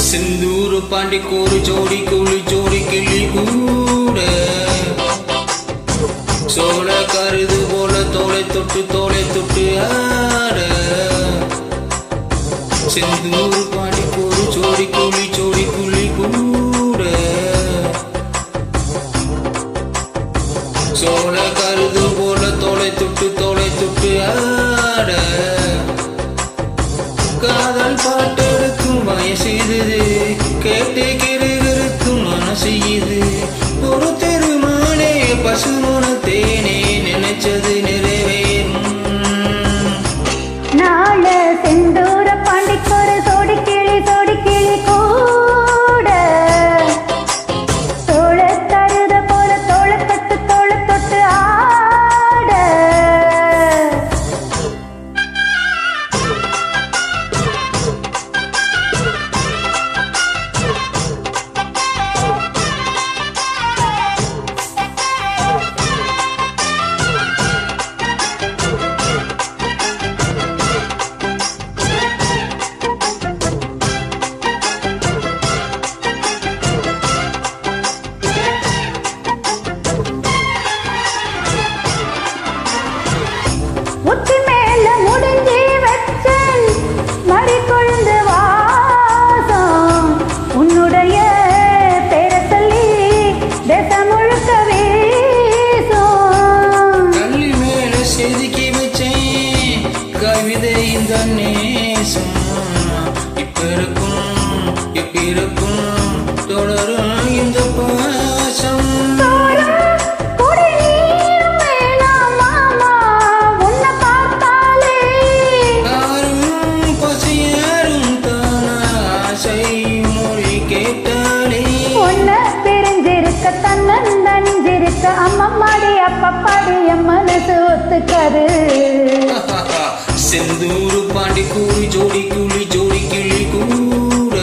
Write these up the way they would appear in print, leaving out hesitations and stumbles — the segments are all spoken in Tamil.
सिंदूर पांडे कोर जोड़ी कुली जोड़ी किली கூட சோழ கருது போல தோளை தொட்டு ஆட सिंदूर पांडे कोर जोड़ी कुली கூட சோழ கருது போல தோளை தொட்டு ஆட காதல் பாட்டெடுக்கும் வயசு கேட்டு கிருக்கும் மனசு இது ஒரு தெருமானே பசுமோன தேனே நினைச்சது நிறைவேறும் நாள செந்தூர பாண்டிக்கொரு சோடி கிளி கூட தோள தருத போல தோள தொட்டு ஆட முத்தி மேல முடிஞ்சி வச்சன் மறி கொழுந்து வாசம் உன்னுடைய பேர சொல்லி தேசம் முழுக்க வீசும் கல்லி மேல செதுக்கி வச்சேன் கவிதை இந்த நேசம் இப்ப இருக்கும் தொடரும் இந்த பாசம் அம்மம்மாடி அப்பப்பாடி என் மனசு ஒத்துக்காது செந்தூர் பாண்டி கூலி ஜோடி கிளி கூட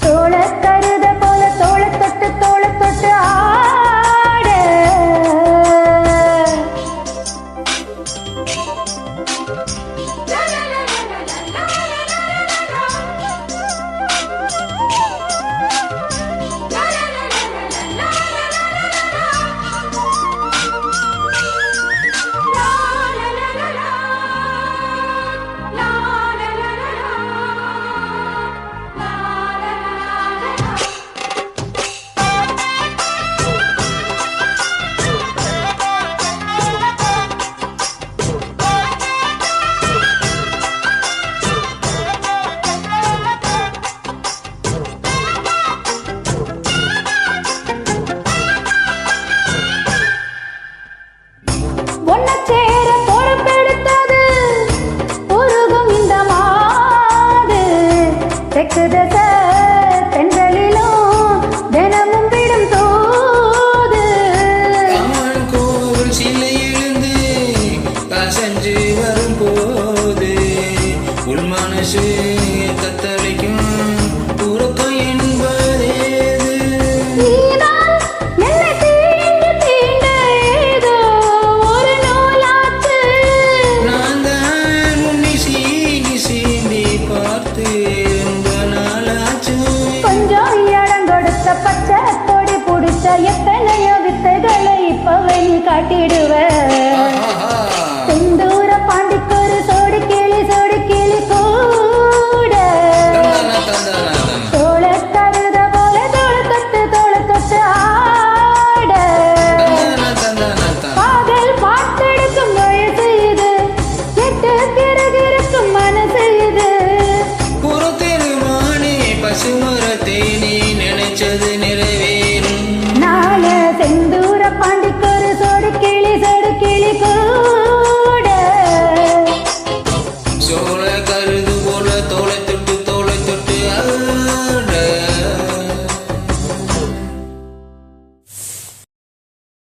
தோள கருத போல தோள தொட்டு ஆட ஒன்னச்சேர பொறுப்பெடுத்தது உருகும் இந்த மாது தெற்கு தச பெண்களிலும் தினமும் விடும் தூது அம்மன் கோவில் சிலை எழுந்து கசஞ்சு வரும் போது உள் மனசு தத்தளிக்கும் உறக்கம் என்பதேது பச்சை கொடி புடிச்ச எத்தனையோ வித்தைகளை இப்பவே நீ காட்டிடுவ